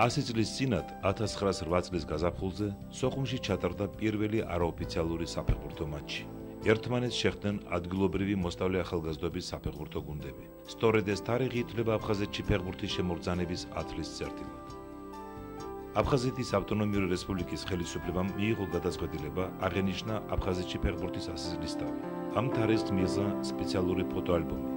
100 წლის წინათ 1908 წლის გაზაფხულზე სოხუმში ჩატარდა პირველი არაოფიციალური საფეხბურთო მატჩი. ერთმანეთს შეხვდნენ ადგილობრივი მოსწავლე ახალგაზრდობის საფეხბურთო გუნდები. სწორედ ეს თარიღი ითვლება აფხაზეთში ფეხბურთის შემორძანების ათვლის წერტილად. აფხაზეთის ავტონომიური რესპუბლიკის ხელისუფლებამ მიიღო გადაწყვეტილება აღენიშნა აფხაზეთში ფეხბურთის 100 წლის თავი. ამ თარიღს მიეძღვნა სპეციალური ფოტოალბომი.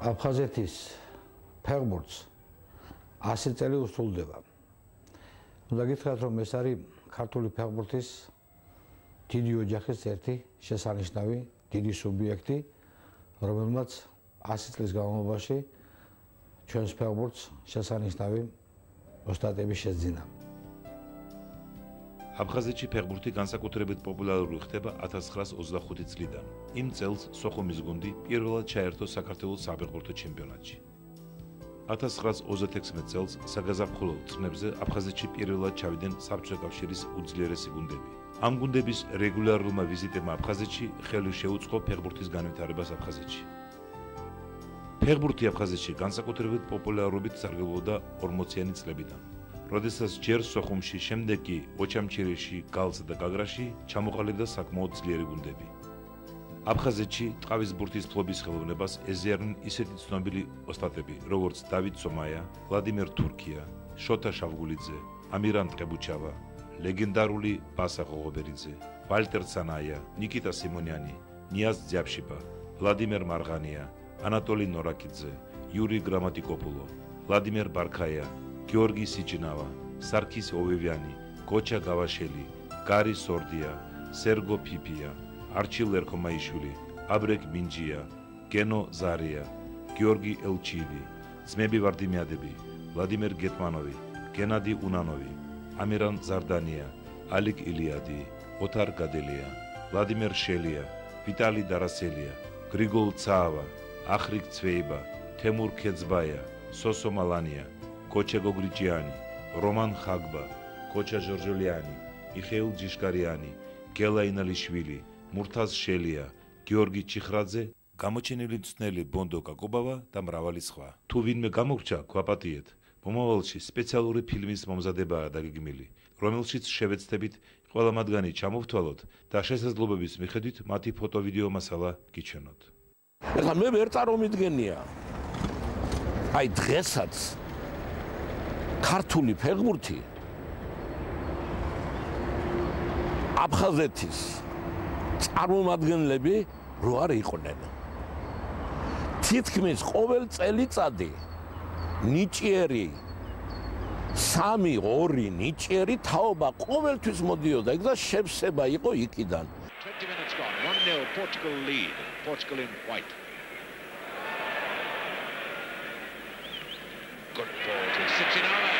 აფხაზეთის ფეხბურთს 100 წელი უსრულდება. უნდა გითხრათ, რომ ეს არის ქართული ფეხბურთის დიდი ოჯახის ერთი შესანიშნავი დიდი სუბიექტი, რომელმაც 100 წლის განმავლობაში ჩვენს ფეხბურთს შესანიშნავი ოსტატები შეძინა. აფხაზეთში ფეხბურთი განსაკუთრებით პოპულარული ხდება 1925 წლიდან. იმ წელს სოხუმის გუნდი პირველად ჩაერთო საქართველოს საფეხბურთო ჩემპიონატში. 1936 წელს საგაზაფხულო წნებზე აფხაზეთში პირველად ჩავიდნენ საბჭოთა კავშირის უძლიერესი გუნდები. ამ გუნდების რეგულარულმა ვიზიტებმა აფხაზეთში ხელი შეუწყო ფეხბურთის განვითარებას აფხაზეთში. ფეხბურთი აფხაზეთში განსაკუთრებით პოპულარობით სარგებლობდა 40-იანი წლებიდან. როდესაც ჯერ სოხუმში, შემდეგ კი ოჩამჩირეში, გალსა და გაგრაში ჩამოყალიბდა საკმაოდ ძლიერი გუნდები. აფხაზეთში ტყავის ბურთის ფლობის ხელოვნებას ეზიარნენ ისეთი ცნობილი ოსტატები, როგორც დავით სომაია, ვლადიმერ თურქია, შოთა შავგულიძე, ამირან ტყებუჩავა, ლეგენდარული ბასა ღოღობერიძე, ვალტერ ცანაია, ნიკიტა სიმონიანი, ნიაზ ძიაბშიბა, ვლადიმერ მარღანია, ანატოლი ნორაკიძე, იური გრამატიკოპულო, ვლადიმერ ბარქაია, გიორგი სიჭინავა, სარქის ოვევიანი, გოჩა გავაშელი, გარი სორდია, სერგო ფიფია, არჩილ ერქომაიშვილი, აბრეკ მინჯია, გენო ზარია, გიორგი ელჩივი, ძმები ვარდიმიადები, ვლადიმერ გეტმანოვი, გენადი უნანოვი, ამირან ზარდანია, ალიკ ილიადი, ოთარ გადელია, ვლადიმერ შელია, ვიტალი დარასელია, გრიგოლ ცაავა, ახრიკ ცვეიბა, თემურ ქეძბაია, სოსო მალანია, კოჩა გოგრიჭიანი, რომან ხაგბა, კოჩა ჟორჟოლიანი, მიხეილ ჯიშკარიანი, გელა ინალიშვილი, მურთაზ შელია, გიორგი ჩიხრაძე, გამოჩენილი მწვრთნელი ბონდო კაკობავა და მრავალი სხვა. თუ ვინმე გამოგრჩა, გვაპატიეთ. მომავალში სპეციალური ფილმის მომზადებაა დაგეგმილი, რომელშიც შევეცდებით ყველა მათგანი ჩამოვთვალოთ და შესაძლებლობის მიხედვით მათი ფოტო-ვიდეო მასალა გიჩვენოთ. ეხლა მე ვერ წარმომიდგენია. აი დღესაც ქართული ფეხბურთი აფხაზეთის წარმომადგენლები რო არ იყვნენ. თითქმის ყოველ წელიწადი ნიჭიერი 3-2 ნიჭიერი თაობა ყოველთვის მოდიოდა და შევსება იყო იქიდან. 20 minutes gone. 1-0 Portugal lead. Portugal in white. Good ball to Sichinava.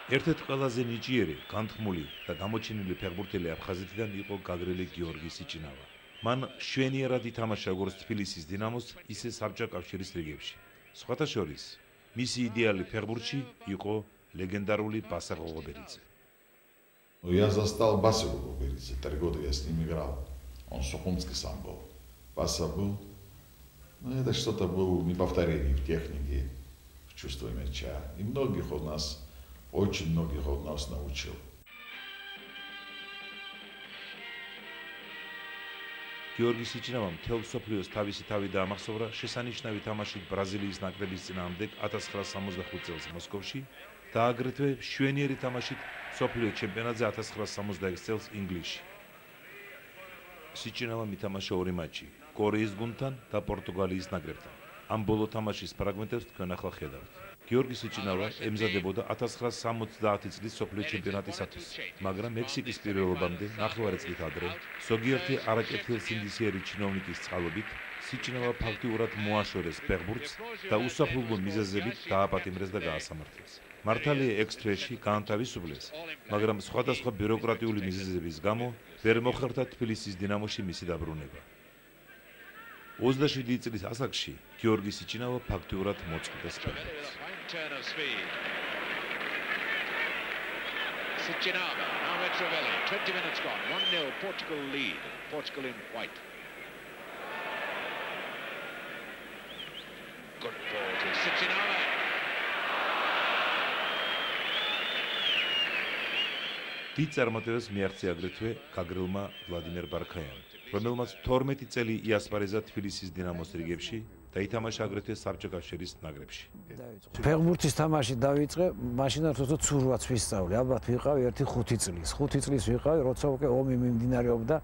ერთ-ერთი ყველაზე ნიჭიერი, განთქმული და გამოჩენილი ფეხბურთელი აფხაზეთიდან იყო გაგრილი გიორგი სიჭინავა. მან შვენიერად ითამაშა როგორც თბილისის დინამოს, ისე საბჭოთა კავშირის რიგებში. სხვათა შორის, მისი იდეალი фეხბურთში იყო легендарული Баса Гогоберидзе. Я застал Басу Гогоберидзе, 3 года я с ним играл. Он сухумский сам был. Баса был. Ну, это что-то было неповторение в технике, в чувстве мяча. И многих он нас, очень многих он нас научил. გიორგი სიჭინავამ მთელ მსოფლიოს თავისი თავი დაამახსოვრა შესანიშნავი თამაშით ბრაზილიის ნაკრების წინააღმდეგ 1965 წელს მოსკოვში და აგრეთვე მშვენიერი თამაშით მსოფლიო ჩემპიონატზე 1966 წელს ინგლისში. სიჭინავამ ითამაშა 2 მატჩი კორეის გუნდთან და პორტუგალიის ნაკრებთან. ამ ბოლო თამაშის ფრაგმენტებს თქვენ ახლა ხედავთ. გიორგი სიჭინავა ემზადებოდა 1970 წლის მსოფლიო ჩემპიონატისათვის, მაგრამ მექსიკის პირველობამდე ნახევარი წლით ადრე ზოგიერთი არაკეთილსინდისიერი ჩინოვნიკის წყალობით სიჩინავა ფაქტიურად მოაშორეს ფეხბურთს და უსაფრთხო მიზეზებით დააპატიმრეს და გაასამართლეს. მართალია ეგ თვეში გაანთავისუფლეს, მაგრამ სხვადასხვა ბიუროკრატიული მიზეზების გამო ვერ მოხერხდა თბილისის დინამოში მისი დაბრუნება. 27 წლის ასაკში გიორგი სიჩინავა ფაქტიურად მოწყდეს ფეხბურთს. Sichinava, now Mitrovelli, 20 minutes gone, 1-0 Portugal lead, Portugal in white. Good ball to Sichinava. დიდ წარმატებას მიაღწია აგრეთვე გაგრილმა ვლადიმერ ბარქაიანმა, რომელმაც 12 წელი იასპარეზა თბილისის დინამოს რიგებში და ითამაშა აგრეთვე საბჭოთა კავშირის ნაკრებში. ფეხბურთის თამაში დავიწყე, მაშინაც როცა ცურვაც ვისწავლე, ალბათ ვიყავი 1-5 წლის. 5 წლის ვიყავი, როცა უკვე ომი მიმდინარეობდა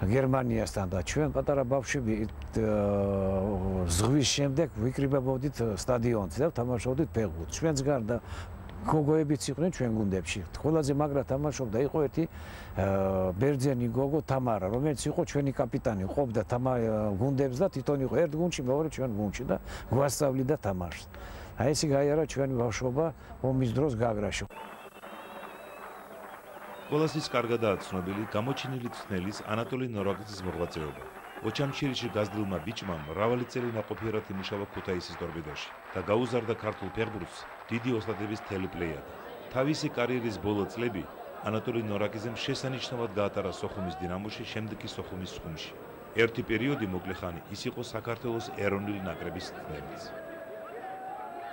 გერმანიასთან და ჩვენ პატარა ბავშვები ზღვის შემდეგ ვიკრიბებოდით სტადიონზე და თამაშობდით ფეხბურთს. ჩვენს გარდა გოგოებიც იყვნენ ჩვენ გუნდებში. ყველაზე მაგრა თამაშობდა იყო ერთი ბერძენი გოგო თამარა, რომელიც იყო ჩვენი კაპიტანი, ყოფდა გუნდებს და თვითონ იყო ერთ გუნდში, მეორე ჩვენ გუნდში და გვასწავლიდა თამაშს. აი ესე გაიარა ჩვენი ბავშვობა ომის დროს გაგრაში. ყველასთვის კარგადაა ცნობილი გამოჩენილი ცნელის ანატოლი ნორაკიძის მოღვაწეობა. ოჩამჩირიში გაზრდილმა ბიჭმა მრავალი წელი ნაყოფიერად იმუშავა ქუთაისის ტორპედოში და გაუზარდა ქართულ ფეხბურთს დიდი ოსტატების თელეპლეიადა. თავისი კარიერის ბოლო წლები ანატოლი ნორაკიძემ შესანიშნავად გაატარა სოხუმის დინამოში, შემდეგ კი სოხუმის ხუნში. ერთი პერიოდი მოკლე ხანი ის იყო საქართველოს ეროვნული ნაკრების წევრიც.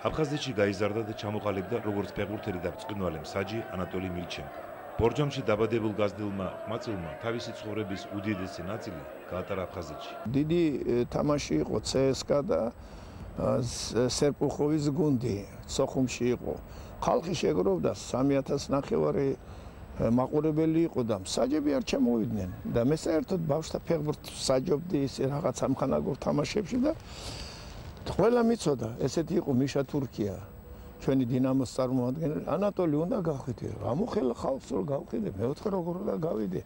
აფხაზეთში გაიზარდა და ჩამოყალიბდა როგორც ფეხბურთელი და ბრწყინვალე მსაჯი ანატოლი მილჩენკო. ბორჯომში დაბადებულ გაზრდილმა ყმაწვილმა თავისი ცხოვრების უდიდესი ნაწილი გაატარა აფხაზეთში. დიდი თამაში იყო CSKA და სერპუხოვის გუნდი სოხუმში იყო. ხალხი შეგროვდა 3000 ნახევარი მაყურებელი იყო და მსაჯები არ ჩამოვიდნენ და მე საერთოდ ბავშვთა ფეხბურთს საჯობდი ისე რაღაც ამხანაგურ თამაშებში და ყველა მიცოდა, ესეთი იყო მიშა თურქია. ჩვენი დინამოს წარმომადგენელი ანატოლი უნდა გავხიდე. ამოხელა ხალხს რომ გავხიდე, მე ვთქვა როგორ უნდა გავიდე.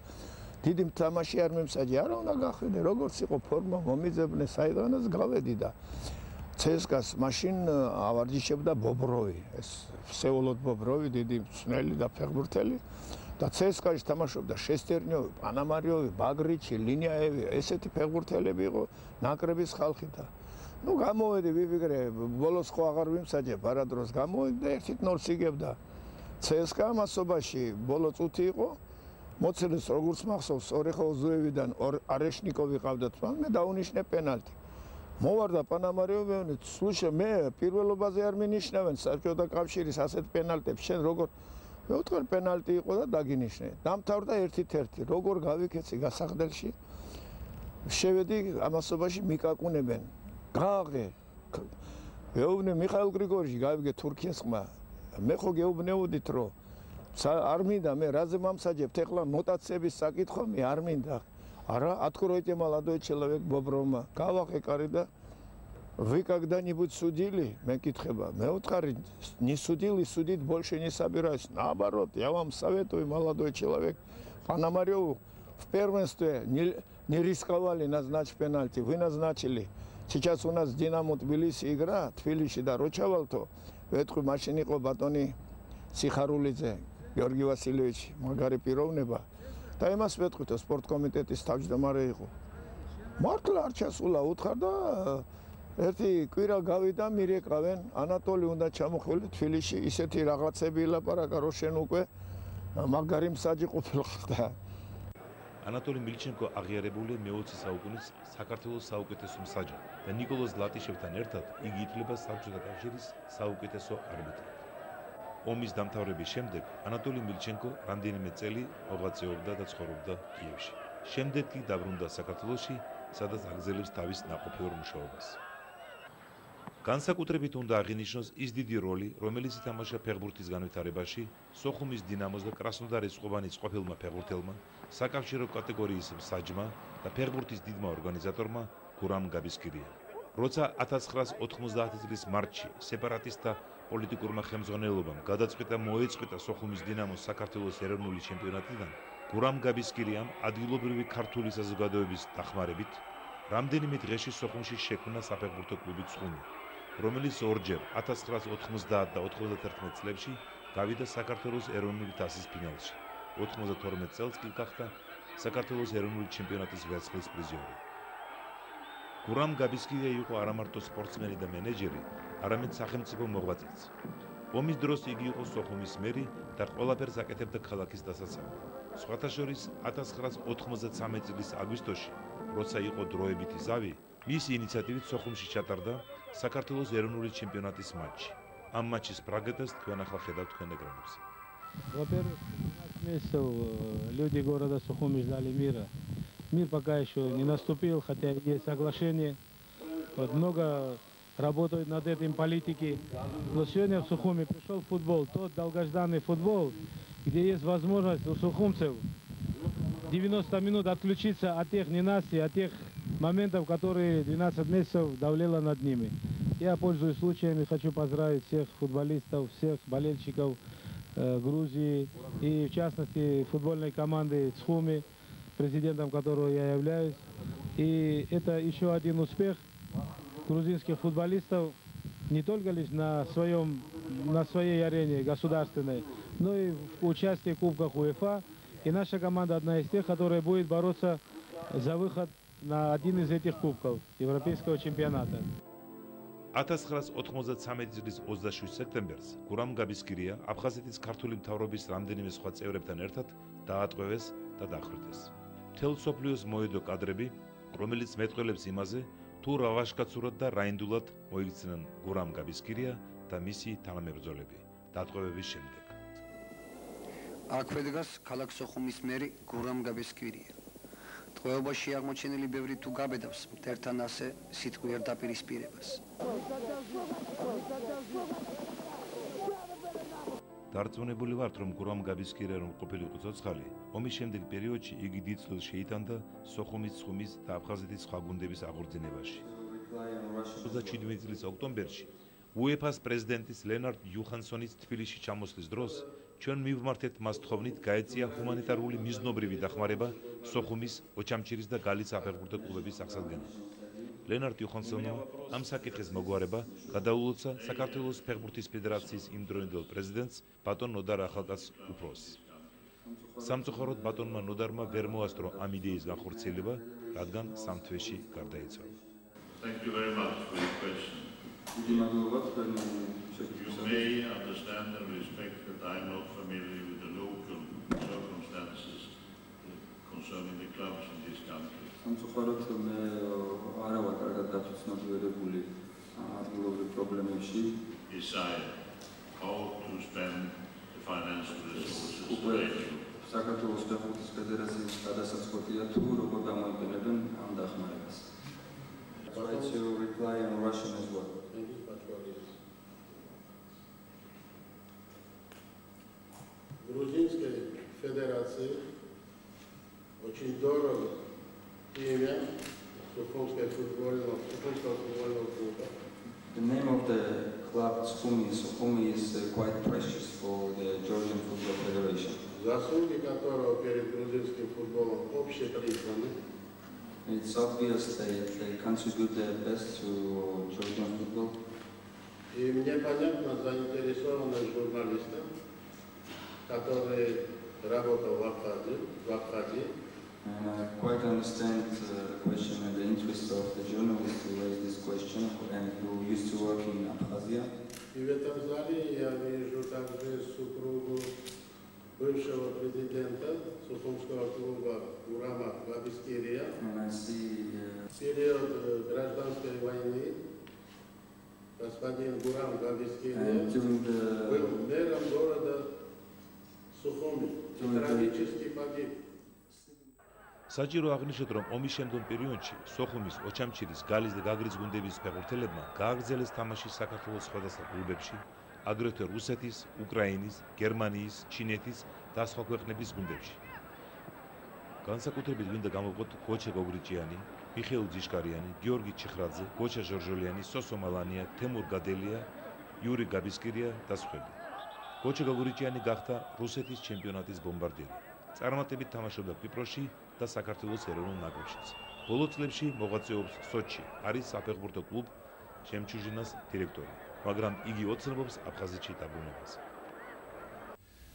დიდი თამაში არ მემსაჯი, არა უნდა გავხიდე, როგორც იყო ფორმა მომიძებნე, საიდანაც გავედი და CSKA-ს მაშინ ავარჯიშებდა ბობროვი, ეს ვსეულოდ ბობროვი, დიდი მწვრთნელი და ფეხბურთელი და CSKA-ში თამაშობდა შესტერნიოვი, პანამარიოვი, ბაგრიჩი, ლინიაევი, ესეთი ფეხბურთელები იყო ნაკრების ხალხი და ну გამოვედი ვიფიქრე ბოლოს ხო აღარ ვიმსაჯებ არა დროს გამოვედი და 1-0 იგებდა CSKA მასობაში ბოლო წუთი იყო მოცილეს როგორც მახსოვს ორეხოზუევიდან არეშნიკოვი ყავდათ მე დაუნიშნე პენალტი მოვარდა პანამარიოვი სულშე მე პირველობაზე არ მინიშნავენ საბჭოთა კავშირის ასეთ პენალტებს შენ როგორ მე ვთქვი პენალტი იყო და დაგინიშნე დამთავრდა 1-1 როგორ გავიქეცი გასახდელში შევედი ამასობაში მიკაკუნებენ გააღე მეუბნე მიხაილ გრიგორიჩი გავიგე თურქიას ხმა მე ხო გეუბნეოდით რომ არ მინდა მე რაზე მომსაჯებთ ეხლა ნოტაციების საკითხვა მე არ მინდა არა откройте молодой человек боброма გავახე კარი და вы когда-нибудь судили მე კითხება მე ვთხარი не судили судить больше не собираюсь наоборот я вам советую молодой человек Пономарёву в первенстве не рисковали назначить пенальти вы назначили сейчас у нас Динамо Тбилиси игра, Тбилиси да Рочавалто. Ветху машин იყო ბატონი სიხარულიძე, გიორგი ვასილევიჩი, მაგარი პიროვნება. და იმას ვეთქვით, სპორტ კომიტეტის თავმჯდომარე იყო. მართლა არ ჩასულა უთხარ და ერთი კვირა გავიდა მირეკავენ, ანატოლი უნდა ჩამოხვალე თბილისში, ისეთი რაღაცები ილაპარაკა, რომ შენ უკვე მაგარი მსაჯი ყოფილიყავ. ანატოლი მილჩენკო აღიარებულია მე-20 საუკუნის საქართველოს საუკეთესო მსაჯად და ნიკოლოზ ლატიშევთან ერთად იგი ითვლება საბჭოთა კავშირის საუკეთესო არბიტრად. ომის დამთავრების შემდეგ ანატოლი მილჩენკო რამდენიმე წელი მოღვაწეობდა და ცხოვრობდა კიევში. შემდეგ კი დაბრუნდა საქართველოში, სადაც აგრძელებს თავის ნაყოფიერ მუშაობას. განსაკუთრებით უნდა აღინიშნოს ის დიდი როლი, რომელიც ითამაშა ფეხბურთის განვითარებაში სოხუმის დინამოს და კრასნოდარის ყუბანის ყოფილმა ფეხბურთელმა, საკავშირო კატეგორიის მსაჯმა და ფეხბურთის დიდმა ორგანიზატორმა გურამ გაბისკირიამ. როცა 1990 წლის მარტში სეპარატისტთა პოლიტიკურმა ხელმძღვანელობამ გადაწყვიტა მოეწყვიტა სოხუმის დინამოს საქართველოს ეროვნული ჩემპიონატიდან, გურამ გაბისკირიამ ადგილობრივი ქართული საზოგადოების დახმარებით რამდენიმე დღეში სოხუმში შექმნა საფეხბურთო კლუბი ცხუნი, რომელიც ორჯერ 1990 და 91 წლებში გავიდა საქართველოს ეროვნული თასის ფინალში. 92 წელს კი გახდა საქართველოს ეროვნული ჩემპიონატის ვერცხლის პრიზიორი. გურამ გაბისკირია იყო არა მარტო სპორტსმენი და მენეჯერი, არამედ სახელმწიფო მოღვაწეც. ომის დროს იგი იყო სოხუმის მერი და ყველაფერს აკეთებდა ქალაქის დასაცავად. სხვათა შორის 1993 წლის აგვისტოში, როცა იყო დროებითი ზავი, მისი ინიციატივით сохумში ჩატარდა საქართველოს ეროვნული ჩემპიონატის матчი. Ამ матчის პრაგრესს თქვენ ახლა ხედავთ თქვენ ეკრანებზე. Во-первых, 12 месяцев люди города Сухуми ждали мира. Мир пока еще не наступил, хотя есть соглашение. Вот, много работают над этим политики. Но сегодня в Сухуми пришел футбол, тот долгожданный футбол, где есть возможность у сухумцев 90 минут отключиться от тех ненастий, от тех моментов, которые 12 месяцев давлело над ними. Я, пользуясь случаем, и хочу поздравить всех футболистов, всех болельщиков Грузии и, в частности, футбольной команды Сухуми, президентом которого я являюсь. И это еще один успех грузинских футболистов не только лишь на своей арене государственной, но и в участии в Кубках УЕФА. И наша команда одна из тех, которая будет бороться за выход на один из этих кубков Европейского чемпионата. 1993 წლის 27 სექტემბერს გურამ გაბისკირია აფხაზეთის ქართული მთავრობის რამდენიმე სხვა წევრებთან ერთად დაატყვევეს და დახვრიტეს. მთელ მსოფლიოს მოედო კადრები, რომელიც მეტყველებს იმაზე, თუ რა ვაშკაცურად და რაინდულად მოიქცნენ გურამ გაბისკირია და მისი თანამებრძოლები დატყვევების შემდეგ. აქვე დგას ქალაქ სოხუმის მერი გურამ გაბისკირია. ტყვეობაში აღმოჩენილი ბევრი თუ გაბედავს მტერთან ასე სიტყვიერ დაპირისპირებას. დარწმუნებული ვართ, რომ გურამ გაბისკირია რომ ყოფილიყო ცოცხალი, ომის შემდეგ პერიოდში იგი დიდ წვლილს შეიტანდა სოხუმის, ცხუმის და აფხაზეთის სხვა გუნდების აღორძინებაში. 27 წლის ოქტომბერში UEFA-ს პრეზიდენტის ლენარდ იუხანსონის თბილისში ჩამოსვლის დროს ჩვენ მივმართეთ მას თხოვნით გაეწია ჰუმანიტარული მიზნობრივი დახმარება სოხუმის, ოჩამჩირის და გალის საფეხბურთო კლუბების აღსადგენად. ლენარდ იუხანსონმა ამ საკითხის მოგვარება გადაულოცა საქართველოს ფეხბურთის ფედერაციის იმდროინდელ პრეზიდენტს ბატონ ნოდარ ახალკაცს უფროსს. სამწუხაროდ ბატონმა ნოდარმა ვერ მოასწრო ამ იდეის განხორციელება, რადგან სამ თვეში გარდაიცვალა. Thank you very much for your question. You may understand and respect that I am not familiar with the local circumstances concerning the clubs in this country. Decide how to spend the financial resources available. საქართველოს ფეხბურთის ფედერაციის გადასაწყვეტია თუ როგორ გამოიყენებენ ამ დახმარებას. Try to reply in Russian as well. Грузинской Федерации очень дорого имя Сухумского футбольного клуба. The name of the club Sukhumi is quite precious for the Georgian Football Federation. Заслуги которого перед грузинским футболом общепризнаны. It's obvious they contribute their best to Georgian football. И мне понятно заинтересованность журналистов, который работал в Абхазии. And I quite understand the question and the interest of the journalist who raised this question and who used to work in Abkhazia. И в этом зале я вижу также супругу бывшего президента Сухумского клуба Гурама Габискирия. And I see в период гражданской войны господин Гурам Габискирия был мэром города Сухуми. Трагически погиб. საჭირო აღნიშნოთ, რომ ომის შემდგომ პერიოდში სოხუმის, ოჩამჩირის, გალის და გაგრის გუნდების ფეხბურთელებმა გააგრძელეს თამაში საქართველოს სხვადასხვა კლუბებში, აგრეთვე რუსეთის, უკრაინის, გერმანიის, ჩინეთის და სხვა ქვეყნების გუნდებში. განსაკუთრებით გვინდა გამოვყოთ გოჩა გოგრიჭიანი, მიხეილ ძიშკარიანი, გიორგი ჩიხრაძე, გოჩა ჟორჟოლიანი, სოსო მალანია, თემურ გადელია, იური გაბისკირია და სხვები. გოჩა გოგრიჭიანი გახდა რუსეთის ჩემპიონატის ბომბარდირი. წარმატებით თამაშობდა კვიპროსში და საქართველოს ეროვნულ ნაკრებშიც. ბოლო წლებში მოღვაწეობს სოჩში, არის საფეხბურთო კლუბ შემჩუჟინას დირექტორი, მაგრამ იგი ოცნებობს აფხაზეთში დაბრუნებას.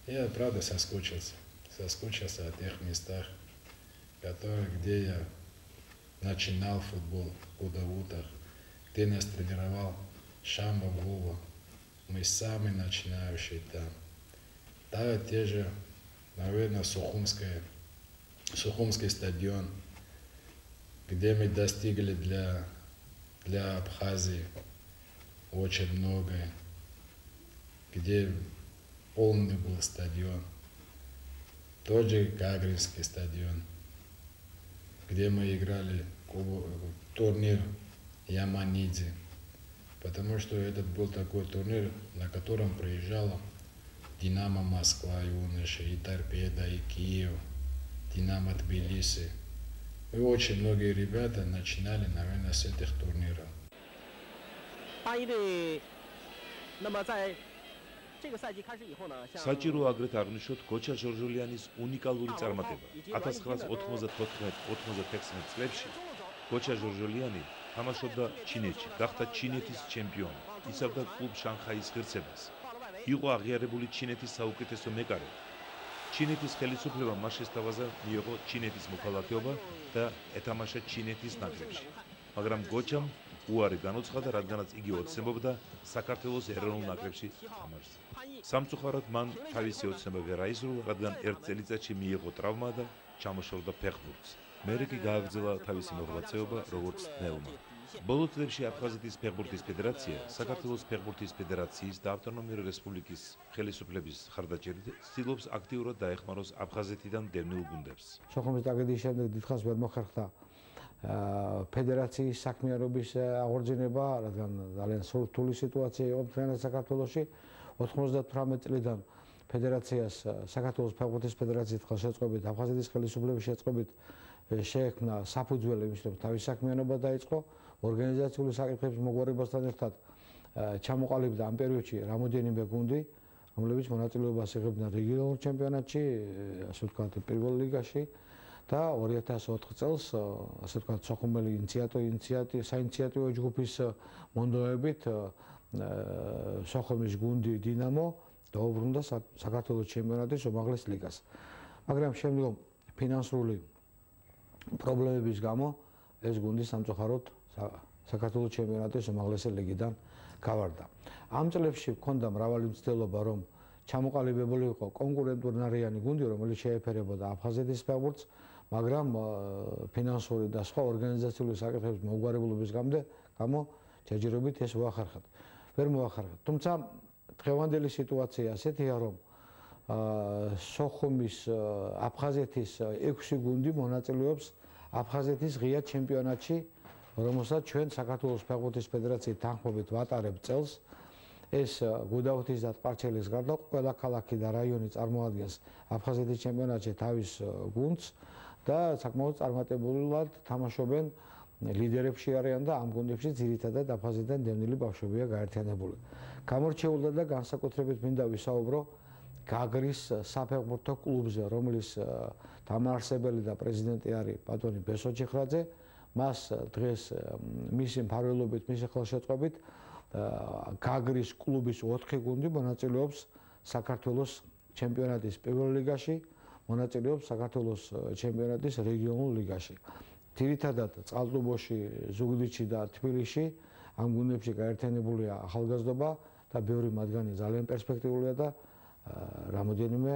Я правда соскучился о тех местах, где я начинал футбол в Кудаутах, где нас тренировал Шамбов Вова. Мы самые начинающие там. Да, те же, наверное, Сухумский стадион, где мы достигли для Абхазии очень многое, где полный был стадион. Тот же Гагринский стадион, где мы играли турнир Яманидзе, потому что этот был такой турнир, на котором приезжала Динамо Москва, юноши, и Торпедо, и Киев, Динамо Тбилиси. И очень многие ребята начинали, наверное, с этих турниров. საჭირო აგრეთ აღნიშნოთ გოჩა ჟორჟოლიანის უნიკალური წარმატება. 1994-96 წლებში გოჩა ჟორჟოლიანი თამაშობდა ჩინეთში, გახდა ჩინეთის ჩემპიონი, იცავდა კლუბ შანხაის ღირსებას. იყო აღიარებული ჩინეთის საუკეთესო მეკარე. ჩინეთის ხელისუფლებამ მას შესთავაზა მიიღო ჩინეთის მოქალაქეობა და ეთამაშა ჩინეთის ნაკრებში. მაგრამ გოჩამ უარი განუცხადა, რადგანაც იგი ოცნებობდა საქართველოს ეროვნულ ნაკრებში თამაშს. სამწუხაროდ მან თავისი ოცნება ვერ აიზრულა, რადგან ერთ წელიწადში მიიღო ტრავმა და ჩამოშორდა ფეხბურთს. მერე კი გააგრძელა თავისი მოღვაწეობა როგორც ნელმა. ბოლო წლებში აფხაზეთის ფეხბურთის ფედერაცია საქართველოს ფეხბურთის ფედერაციის და ავტონომიური რესპუბლიკის ხელისუფლების ხარდაჭერით ცდილობს აქტიურად დაეხმაროს აფხაზეთიდან დევნილ გუნდებს. სოხუმის ტრაგედიის შემდეგ დიდხანს ვერ მოხერხდა ფედერაციის საქმიანობის აღორძინება, რადგან ძალიან სრული სიტუაცია იყო მთლიანად საქართველოში. 98 წლიდან ფედერაციას საქართველოს ფეხბურთის ფედერაციის ხელშეწყობით, აფხაზეთის ხელისუფლების შეწყობით შეექმნა საფუძველი იმის, რომ თავის საქმიანობა დაიწყო. ორგანიზაციული საკითხების მოგვარებასთან ერთად ჩამოყალიბდა ამ პერიოდში რამოდენიმე გუნდი, რომლებიც მონაწილეობას იღებდნენ რეგიონულ ჩემპიონატში, ასე ვთქვათ, პირველ ლიგაში და 2004 წელს, ასე ვთქვათ, სოხუმელი საინიციატივო ჯგუფის მონდომებით სოხუმის გუნდი დინამო დაუბრუნდა საქართველოს ჩემპიონატის უმაღლეს ლიგას. მაგრამ შემდგომ ფინანსური პრობლემების გამო ეს გუნდი სამწუხაროდ საქართველოს ჩემპიონატის უმაღლესი ლიგიდან გავარდა. ამ წლებში ჰქონდა მრავალი მცდელობა, რომ ჩამოყალიბებული იყო კონკურენტუნარიანი გუნდი, რომელიც შეეფერებოდა აფხაზეთის ფეხბურთს, მაგრამ ფინანსური და სხვა ორგანიზაციული საკითხების მოგვარებულობის გამო ჯერჯერობით ეს ვერ მოახერხეთ. თუმცა დღევანდელი სიტუაცია ასეთია, რომ სოხუმის აფხაზეთის 6 გუნდი მონაწილეობს აფხაზეთის ღია ჩემპიონატში, რომელსაც ჩვენ საქართველოს ფეხბურთის ფედერაციის თანხმობით ვატარებთ წელს. ეს გუდაუთის და ტყარჩელის გარდა ყველა ქალაქი და რაიონი წარმოადგენს აფხაზეთის ჩემპიონატში თავის გუნდს და საკმაოდ წარმატებულად თამაშობენ, ლიდერებში არიან და ამ გუნდებში ძირითადად აფხაზეთიდან დევნილი ბავშვებია გაერთიანებული. გამორჩეულად და განსაკუთრებით მინდა ვისაუბრო გაგრის საფეხბურთო კლუბზე, რომლის დამაარსებელი და პრეზიდენტი არის ბატონი ბესო ჩიხრაძე. მას დღეს მისი მფარველობით, მისი ხელშეწყობით გაგრის კლუბის 4 გუნდი მონაწილეობს საქართველოს ჩემპიონატის პირველ ლიგაში, მონაწილეობს საქართველოს ჩემპიონატის რეგიონულ ლიგაში. ძირითადად წყალტუბოში, ზუგდიდში და თბილისში ამ გუნდებში გაერთიანებულია ახალგაზრდობა და ბევრი მათგანი ძალიან პერსპექტიულია და რამოდენიმე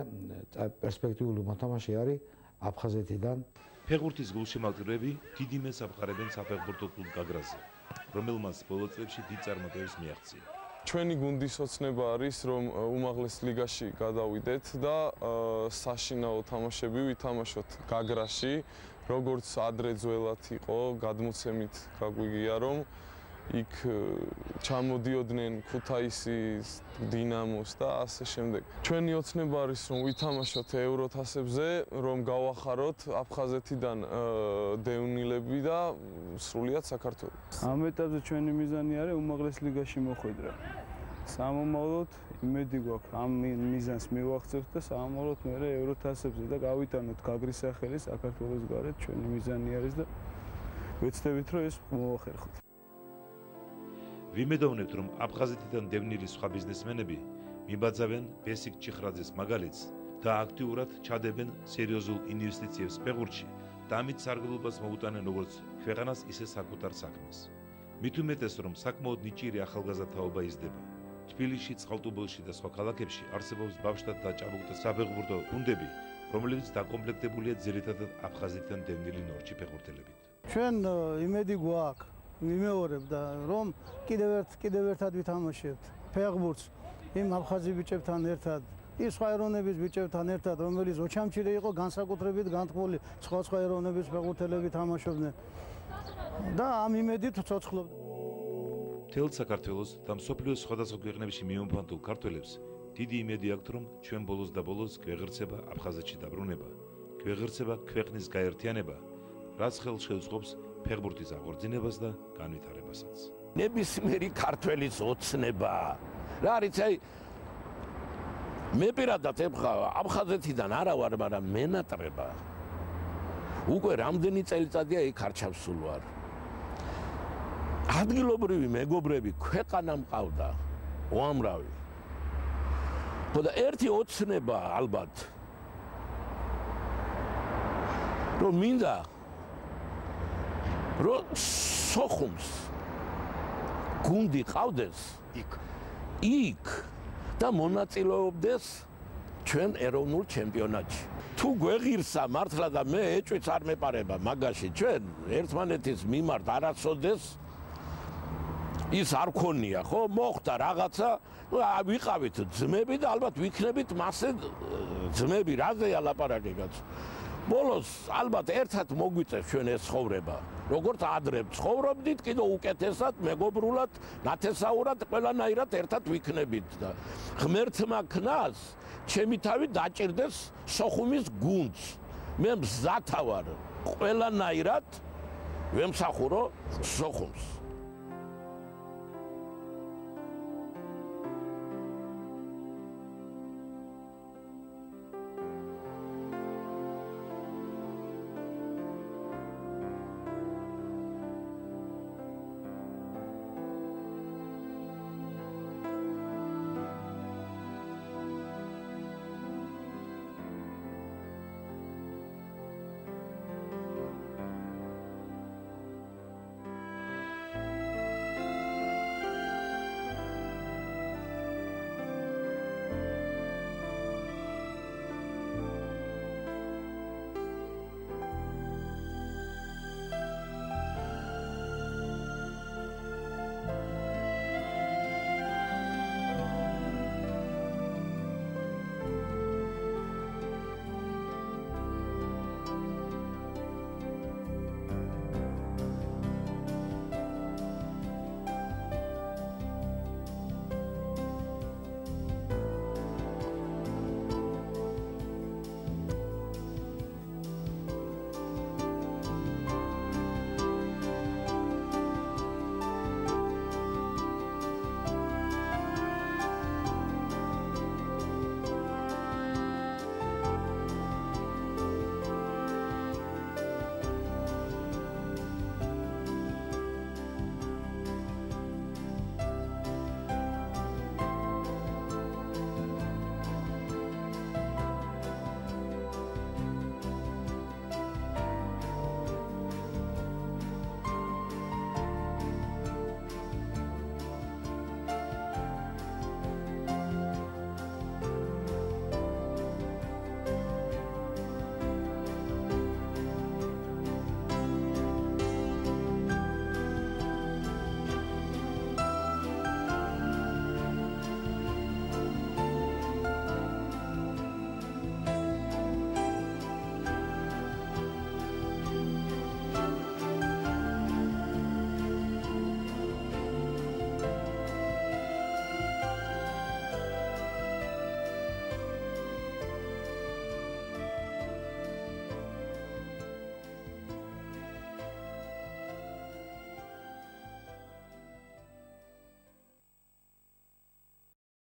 პერსპექტიული მოთამაშე არის აფხაზეთიდან. ფეხბურთის გულშემატკივრები დიდი მეს აფხარებენ საფეხბურთო კლუბ გაგრაზე, რომელმაც ბოლო წლებში დიდ წარმატებებს მიაღწია. ჩვენი გუნდის ოცნება არის, რომ უმაღლეს ლიგაში გადავიდეთ და საშინაო თამაშები ვითამაშოთ გაგრაში, როგორც ადრე ძველად იყო, გადმოცემით გაგვიგია, რომ იქ ჩამოდიოდნენ ქუთაისის, დინამოს და ასე შემდეგ. ჩვენი ოცნება არის, რომ ვითამაშოთ ევროთასებზე, რომ გავახაროთ აფხაზეთიდან დევნილები და სრულიად საქართველოს. ამ ეტაპზე ჩვენი მიზანი არის უმაღლეს ლიგაში მოხვედრა. სამომავლოდ იმედი გვაქვს ამ მიზანს მივახცევთ და სამომავლოდ მე ევროთასებზე და გავიტანოთ გაგრის სახელი საქართველოს გარეთ ჩვენი მიზანი არის და ვეცდებით რომ ეს მოვახერხოთ. ვიმედოვნებთ რომ აფხაზეთიდან დევნილი სხვა ბიზნესმენები მიბაძავენ ბესიკ ჭიხრაძეს მაგალითს და აქტიურად ჩადებენ სერიოზულ ინვესტიციებს ფეხბურთში და ამით სარგებლობას მოუტანენ როგორც ქვეყანას ისე საკუთარ საქმეს. მით უმეტეს რომ საკმაოდ ნიჭიერი ახალგაზრდა თაობა იზრდება. თბილისში, წყალტუბოში და სხვა ქალაქებში არსებობს ბავშვთა და ჭაბუკთა საფეხბურთო გუნდები, რომლებიც დაკომპლექტებულია ძირითადად აფხაზეთიდან დევნილი ნორჩი ფეხბურთელებით. ჩვენ იმედი გვაქვს, ვიმეორებ და რომ კიდევ ერთად ვითამაშებთ ფეხბურთს იმ აფხაზი ბიჭებთან ერთად, ის სხვა ეროვნების ბიჭებთან ერთად, რომელიც ოჩამჩირე იყო განსაკუთრებით განთქმული სხვა ეროვნების ფეხბურთელები თამაშობდნენ. და ამ იმედით ვცოცხლობთ. მთელ საქართველოს და მსოფლიოს სხვადასხვა ქვეყნებში მიემფანტულ ქართველებს დიდი იმედი აქვთ, რომ ჩვენ ბოლოს და ბოლოს გვეღირსება აფხაზეთში დაბრუნება, გვეღირსება ქვეყნის გაერთიანება, რაც ხელს შეუწყობს ფეხბურთის აღორძინებას და განვითარებასაც. ნებისმიერი ქართველის ოცნება. რა არის აი მე პირადად აფხაზეთიდან არა ვარ, მაგრამ მენატრება. უკვე რამდენი წელიწადია იქ არ ჩავსულ ვარ. ადგილობრივი მეგობრები ქვეყანა მყავდა უამრავი. და ერთი ოცნება ალბათ რომ მინდა რომ სოხუმს გუნდი ყავდეს იქ და მონაწილეობდეს ჩვენ ეროვნულ ჩემპიონატში. თუ გვეღირსა მართლა და მე ეჭვიც არ მეპარება მაგაში ჩვენ ერთმანეთის მიმართ არასოდეს ის არ ქონია, ხო? მოხდა რაღაცა, ვიყავით ძმები და ალბათ ვიქნებით მასე ძმები, რაზეა ლაპარაკი კაც. ბოლოს ალბათ ერთად მოგვიწევს ჩვენ ეს ცხოვრება. როგორც ადრე ცხოვრობდით, კიდევ უკეთესად, მეგობრულად, ნათესაურად, ყველანაირად ერთად ვიქნებით და ღმერთმა ქნას ჩემი თავი დაჭირდეს სოხუმის გუნდს. მე მზათა ვარ ყველანაირად ვემსახურო სოხუმს.